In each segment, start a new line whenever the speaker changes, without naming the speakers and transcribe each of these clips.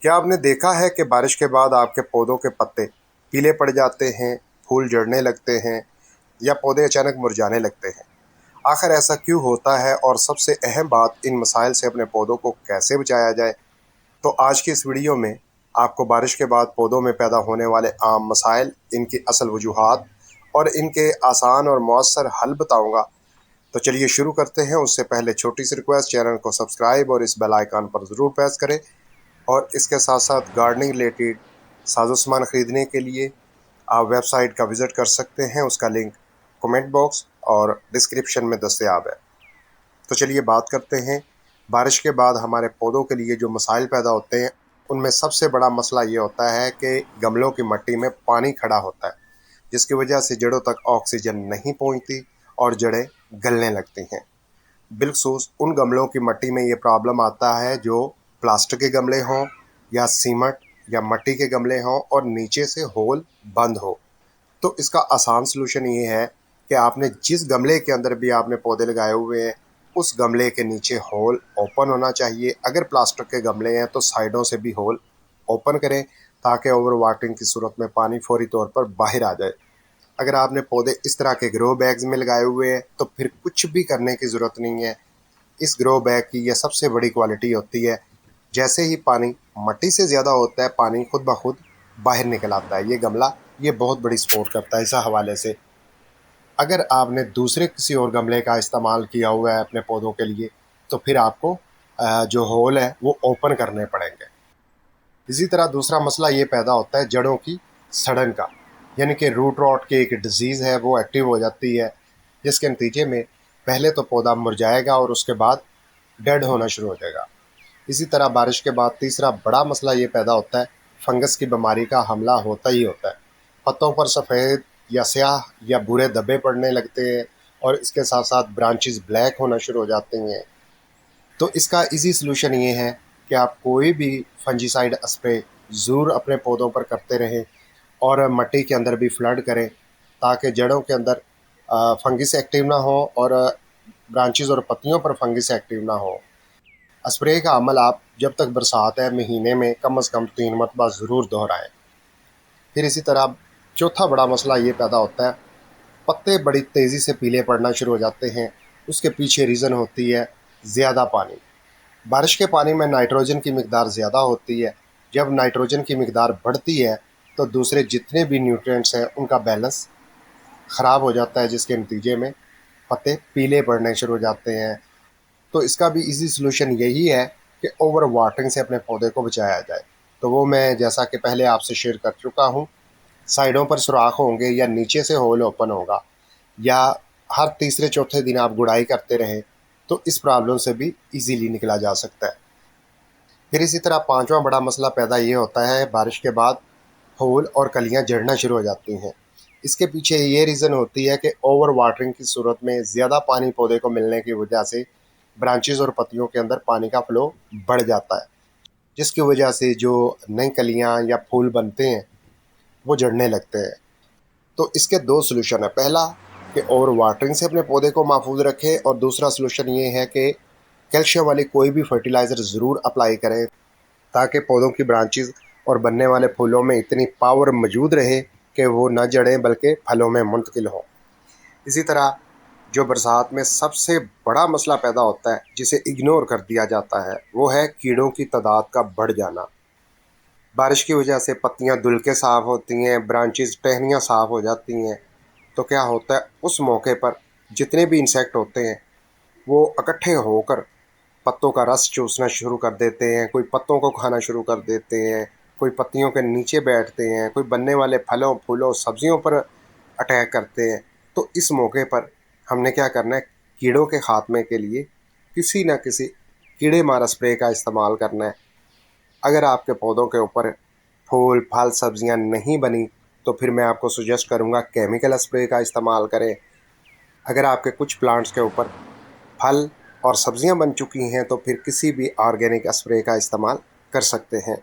क्या आपने देखा है कि बारिश के बाद आपके पौधों के पत्ते पीले पड़ जाते हैं, फूल झड़ने लगते हैं या पौधे अचानक मुरझाने लगते हैं? आखिर ऐसा क्यों होता है और सबसे अहम बात, इन मसाइल से अपने पौधों को कैसे बचाया जाए? तो आज की इस वीडियो में आपको बारिश के बाद पौधों में पैदा होने वाले आम मसाइल, इनकी असल वजूहात और इनके आसान और मौसर हल बताऊंगा। तो चलिए शुरू करते हैं। उससे पहले छोटी सी रिक्वेस्ट, चैनल को सब्सक्राइब और इस बेल आइकन पर ज़रूर प्रेस करें। और इसके साथ साथ गार्डनिंग रिलेटेड साजो सामान ख़रीदने के लिए आप वेबसाइट का विज़िट कर सकते हैं। उसका लिंक कमेंट बॉक्स और डिस्क्रिप्शन में दस्तयाब है। तो चलिए बात करते हैं। बारिश के बाद हमारे पौधों के लिए जो मसाइल पैदा होते हैं, उनमें सबसे बड़ा मसला ये होता है कि गमलों की मिट्टी में पानी खड़ा होता है, जिसकी वजह से जड़ों तक ऑक्सीजन नहीं पहुंचती और जड़ें गलने लगती हैं। बिलखसूस उन गमलों की मिट्टी में ये प्रॉब्लम आता है जो प्लास्टिक के गमले हों या सीमट या मिट्टी के गमले हों और नीचे से होल बंद हो। तो इसका आसान सलूशन ये है कि आपने जिस गमले के अंदर भी आपने पौधे लगाए हुए हैं, उस गमले के नीचे होल ओपन होना चाहिए। अगर प्लास्टिक के गमले हैं तो साइडों से भी होल ओपन करें, ताकि ओवर वाटरिंग की सूरत में पानी फौरी तौर पर बाहर आ जाए। अगर आपने पौधे इस तरह के ग्रो बैग्स में लगाए हुए हैं तो फिर कुछ भी करने की ज़रूरत नहीं है। इस ग्रो बैग की यह सबसे बड़ी क्वालिटी होती है, जैसे ही पानी मिट्टी से ज़्यादा होता है, पानी खुद ब खुद बाहर निकल आता है। ये गमला ये बहुत बड़ी सपोर्ट करता है इस हवाले से। अगर आपने दूसरे किसी और गमले का इस्तेमाल किया हुआ है अपने पौधों के लिए, तो फिर आपको जो होल है वो ओपन करने पड़ेंगे। इसी तरह दूसरा मसला ये पैदा होता है जड़ों की सड़न का, यानी कि रूट रॉट की एक डिजीज़ है, वो एक्टिव हो जाती है, जिसके नतीजे में पहले तो पौधा मुरझाएगा और उसके बाद डेड होना शुरू हो जाएगा। इसी तरह बारिश के बाद तीसरा बड़ा मसला ये पैदा होता है, फंगस की बीमारी का हमला होता ही होता है। पत्तों पर सफ़ेद या स्याह या भूरे धब्बे पड़ने लगते हैं और इसके साथ साथ ब्रांचेस ब्लैक होना शुरू हो जाती हैं। तो इसका इजी सलूशन ये है कि आप कोई भी फंजीसाइड स्प्रे ज़रूर अपने पौधों पर करते रहें और मिट्टी के अंदर भी फ्लड करें, ताकि जड़ों के अंदर फंगिस एक्टिव ना हो और ब्रांचेस और पत्तियों पर फंगिस एक्टिव ना हो। स्प्रे का अमल आप जब तक बरसात है महीने में कम से कम 3 मरतबा ज़रूर दोहराएं। फिर इसी तरह चौथा बड़ा मसला ये पैदा होता है, पत्ते बड़ी तेज़ी से पीले पड़ना शुरू हो जाते हैं। उसके पीछे रीज़न होती है ज़्यादा पानी। बारिश के पानी में नाइट्रोजन की मिकदार ज़्यादा होती है। जब नाइट्रोजन की मिकदार बढ़ती है तो दूसरे जितने भी न्यूट्रिएंट्स हैं उनका बैलेंस ख़राब हो जाता है, जिसके नतीजे में पत्ते पीले पड़ने शुरू हो जाते हैं। तो इसका भी इजी सलूशन यही है कि ओवर वाटरिंग से अपने पौधे को बचाया जाए। तो वो मैं जैसा कि पहले आपसे शेयर कर चुका हूँ, साइडों पर सुराख होंगे या नीचे से होल ओपन होगा, या हर तीसरे चौथे दिन आप गुड़ाई करते रहें, तो इस प्रॉब्लम से भी इजीली निकला जा सकता है। फिर इसी तरह पांचवा बड़ा मसला पैदा ये होता है, बारिश के बाद फूल और कलियां झड़ना शुरू हो जाती हैं। इसके पीछे ये रीज़न होती है कि ओवर वाटरिंग की सूरत में ज़्यादा पानी पौधे को मिलने की वजह से ब्रांचेस और पत्तियों के अंदर पानी का फ्लो बढ़ जाता है, जिसकी वजह से जो नई कलियां या फूल बनते हैं वो झड़ने लगते हैं। तो इसके दो सलूशन है। पहला कि ओवर वाटरिंग से अपने पौधे को महफूज रखें, और दूसरा सलूशन ये है कि कैल्शियम वाली कोई भी फर्टिलाइज़र ज़रूर अप्लाई करें, ताकि पौधों की ब्रांचेस और बनने वाले फूलों में इतनी पावर मौजूद रहे कि वो न जड़ें बल्कि फलों में मुंतकिल हों। इसी तरह जो बरसात में सबसे बड़ा मसला पैदा होता है, जिसे इग्नोर कर दिया जाता है, वो है कीड़ों की तादाद का बढ़ जाना। बारिश की वजह से पत्तियां धुल के साफ़ होती हैं, ब्रांचेस टहनियाँ साफ़ हो जाती हैं। तो क्या होता है, उस मौके पर जितने भी इंसेक्ट होते हैं वो इकट्ठे होकर पत्तों का रस चूसना शुरू कर देते हैं। कोई पत्तों को खाना शुरू कर देते हैं, कोई पत्तियों के नीचे बैठते हैं, कोई बनने वाले फलों फूलों सब्जियों पर अटैक करते हैं। तो इस मौके पर हमने क्या करना है, कीड़ों के खात्मे के लिए किसी न किसी कीड़े मार स्प्रे का इस्तेमाल करना है। अगर आपके पौधों के ऊपर फूल फल सब्जियां नहीं बनी, तो फिर मैं आपको सुजेस्ट करूंगा केमिकल स्प्रे का इस्तेमाल करें। अगर आपके कुछ प्लांट्स के ऊपर फल और सब्जियां बन चुकी हैं, तो फिर किसी भी ऑर्गेनिक स्प्रे का इस्तेमाल कर सकते हैं।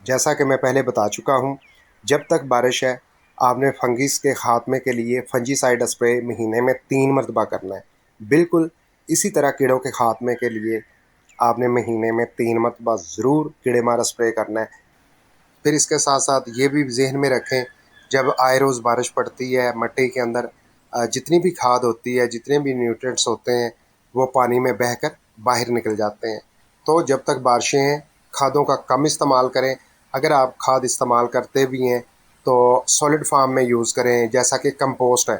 जैसा कि मैं पहले बता चुका हूं, जब तक बारिश है आपने फंगिस के खात्मे के लिए फंजीसाइड स्प्रे महीने में 3 मरतबा करना है। बिल्कुल इसी तरह कीड़ों के खात्मे के लिए आपने महीने में 3 मरतबा ज़रूर कीड़े मार स्प्रे करना है। फिर इसके साथ साथ ये भी ज़हन में रखें, जब आए रोज़ बारिश पड़ती है, मिट्टी के अंदर जितनी भी खाद होती है, जितने भी न्यूट्रिएंट्स होते हैं, वो पानी में बहकर बाहर निकल जाते हैं। तो जब तक बारिशें हैं, खादों का कम इस्तेमाल करें। अगर आप खाद इस्तेमाल करते भी हैं तो सॉलिड फॉर्म में यूज़ करें, जैसा कि कंपोस्ट है।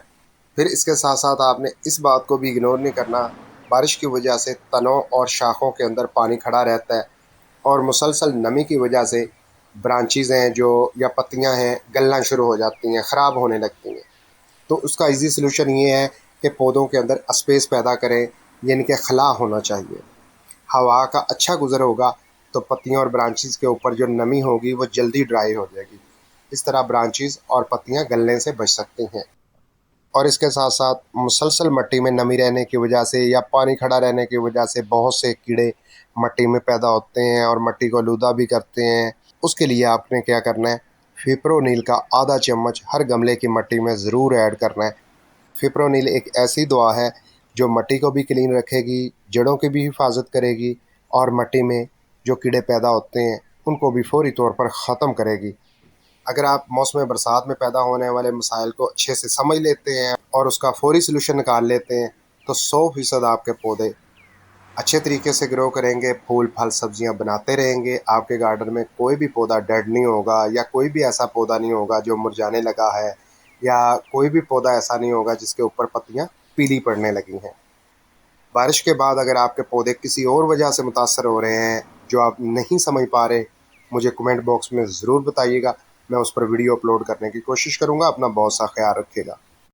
फिर इसके साथ साथ आपने इस बात को भी इग्नोर नहीं करना, बारिश की वजह से तनों और शाखों के अंदर पानी खड़ा रहता है और मुसलसल नमी की वजह से ब्रांचेज़ हैं जो या पत्तियां हैं गलना शुरू हो जाती हैं, ख़राब होने लगती हैं। तो उसका इजी सलूशन ये है कि पौधों के अंदर स्पेस पैदा करें, यानी कि खला होना चाहिए। हवा का अच्छा गुज़र होगा तो पत्तियों और ब्रांचेज़ के ऊपर जो नमी होगी वो जल्दी ड्राई हो जाएगी। इस तरह ब्रांचेज़ और पत्तियां गलने से बच सकती हैं। और इसके साथ साथ मुसलसल मिट्टी में नमी रहने की वजह से या पानी खड़ा रहने की वजह से बहुत से कीड़े मिट्टी में पैदा होते हैं और मिट्टी को आलूदा भी करते हैं। उसके लिए आपने क्या करना है, फिप्रोनिल का आधा चम्मच हर गमले की मिट्टी में ज़रूर ऐड करना है। फिप्रोनिल एक ऐसी दवा है जो मिट्टी को भी क्लीन रखेगी, जड़ों की भी हिफाजत करेगी और मिट्टी में जो कीड़े पैदा होते हैं उनको भी फौरी तौर पर ख़त्म करेगी। अगर आप मौसम बरसात में पैदा होने वाले मसाइल को अच्छे से समझ लेते हैं और उसका फौरी सलूशन निकाल लेते हैं तो 100% आपके पौधे अच्छे तरीके से ग्रो करेंगे, फूल फल सब्जियां बनाते रहेंगे। आपके गार्डन में कोई भी पौधा डेड नहीं होगा या कोई भी ऐसा पौधा नहीं होगा जो मुरझाने लगा है, या कोई भी पौधा ऐसा नहीं होगा जिसके ऊपर पत्तियां पीली पड़ने लगी हैं। बारिश के बाद अगर आपके पौधे किसी और वजह से मुतासर हो रहे हैं जो आप नहीं समझ पा रहे, मुझे कमेंट बॉक्स में ज़रूर बताइएगा। मैं उस पर वीडियो अपलोड करने की कोशिश करूँगा। अपना बहुत सा ख्याल रखिएगा।